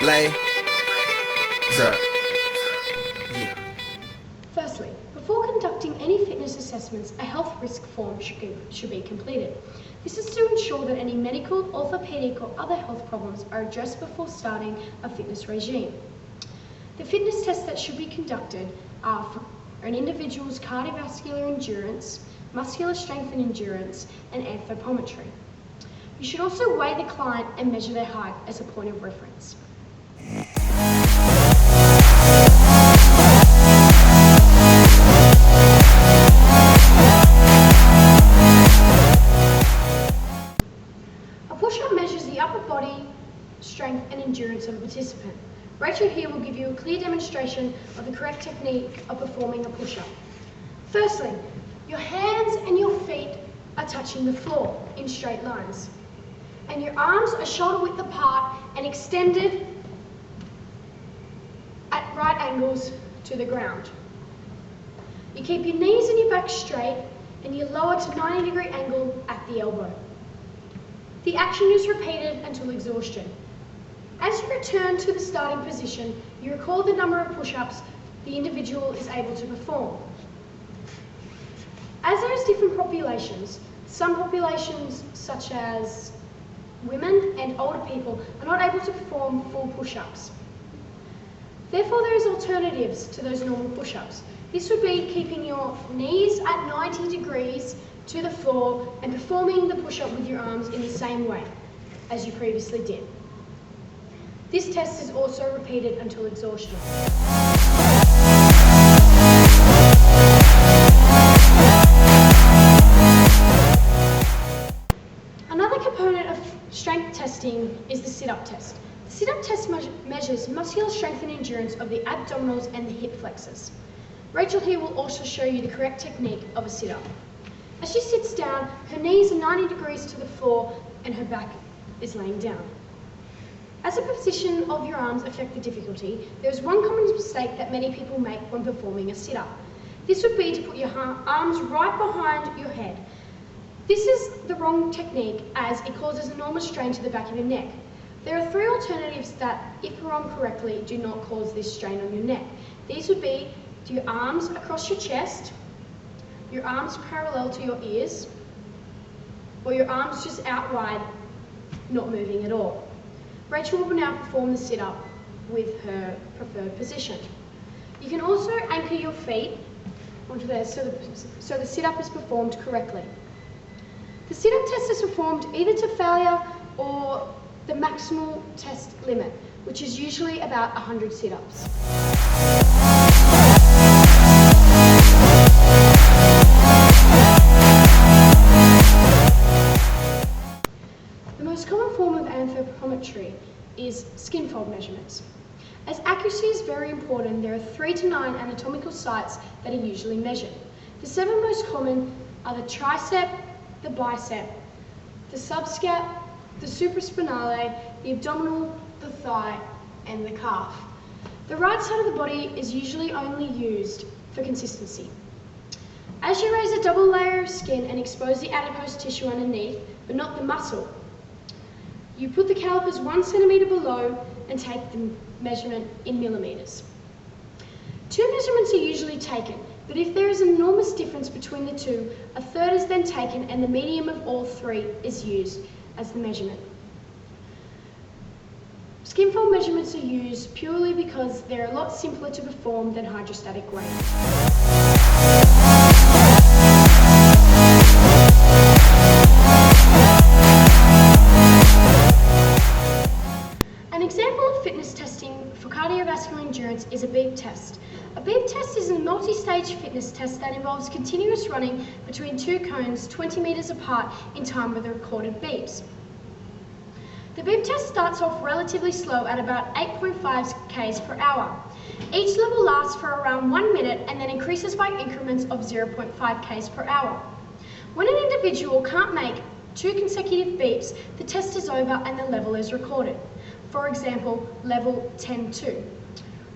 Lay. Sir. Firstly, before conducting any fitness assessments, a health risk form should be completed. This is to ensure that any medical, orthopedic or other health problems are addressed before starting a fitness regime. The fitness tests that should be conducted are for an individual's cardiovascular endurance, muscular strength and endurance, and anthropometry. You should also weigh the client and measure their height as a point of reference. A push-up measures the upper body strength and endurance of a participant. Rachel here will give you a clear demonstration of the correct technique of performing a push-up. Firstly, your hands and your feet are touching the floor in straight lines, and your arms are shoulder width apart and extended at right angles to the ground. You keep your knees and your back straight and you lower to 90-degree angle at the elbow. The action is repeated until exhaustion. As you return to the starting position, you record the number of push-ups the individual is able to perform. As there is different populations, some populations such as women and older people are not able to perform full push-ups. Therefore, there is alternatives to those normal push-ups. This would be keeping your knees at 90 degrees to the floor and performing the push-up with your arms in the same way as you previously did. This test is also repeated until exhaustion. Another component of strength testing is the sit-up test. The sit-up test measures muscular strength and endurance of the abdominals and the hip flexors. Rachel here will also show you the correct technique of a sit-up. As she sits down, her knees are 90 degrees to the floor and her back is laying down. As the position of your arms affect the difficulty, there is one common mistake that many people make when performing a sit-up. This would be to put your arms right behind your head. This is the wrong technique as it causes enormous strain to the back of your neck. There are three alternatives that, if performed correctly, do not cause this strain on your neck. These would be your arms across your chest, your arms parallel to your ears, or your arms just out wide, not moving at all. Rachel will now perform the sit-up with her preferred position. You can also anchor your feet onto there so the sit-up is performed correctly. The sit-up test is performed either to failure or the maximal test limit, which is usually about 100 sit-ups. The most common form of anthropometry is skin fold measurements. As accuracy is very important, there are 3 to 9 anatomical sites that are usually measured. The 7 most common are the tricep, the bicep, the subscap, the supraspinale, the abdominal, the thigh, and the calf. The right side of the body is usually only used for consistency. As you raise a double layer of skin and expose the adipose tissue underneath, but not the muscle, you put the calipers 1 centimetre below and take the measurement in millimetres. 2 measurements are usually taken, but if there is an enormous difference between the two, a third is then taken and the medium of all 3 is used as the measurement. Skin fold measurements are used purely because they're a lot simpler to perform than hydrostatic weight. An example of fitness testing for cardiovascular endurance is a beep test. A beep test is a multi-stage fitness test that involves continuous running between 2 cones 20 metres apart in time with the recorded beeps. The beep test starts off relatively slow at about 8.5 k's per hour. Each level lasts for around 1 minute and then increases by increments of 0.5 k's per hour. When an individual can't make 2 consecutive beeps, the test is over and the level is recorded. For example, level 10-2.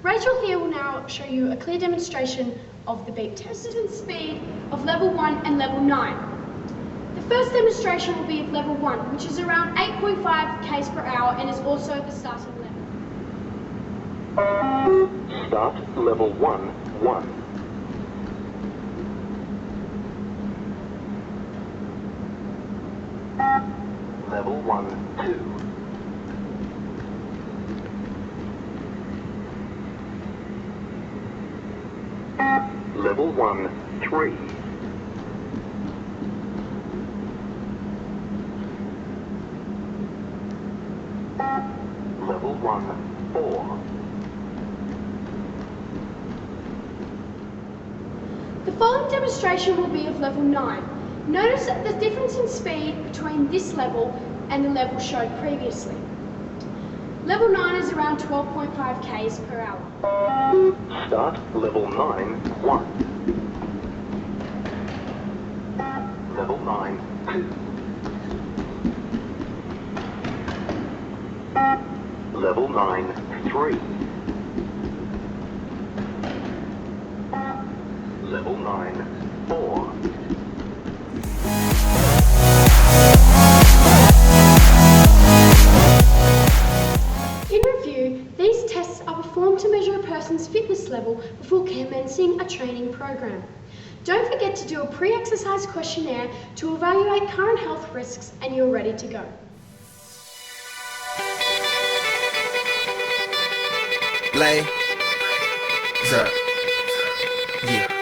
Rachel here will now show you a clear demonstration of the beep test. This is the speed of level 1 and level 9. The first demonstration will be of level 1, which is around 8.5 k's per hour and is also the starting level. Start level 1, 1. Level 1, 2. Level 1, 3. Level 1, 4. The following demonstration will be of level 9. Notice that the difference in speed between this level and the level showed previously. Level 9 is around 12.5 k's per hour. Start level 9, 1. Level 9, 2. Level 9, 3. Level 9, 4. In review, these tests are performed to measure a person's fitness level before commencing a training program. Don't forget to do a pre-exercise questionnaire to evaluate current health risks, and you're ready to go. Lay. Sir. Yeah.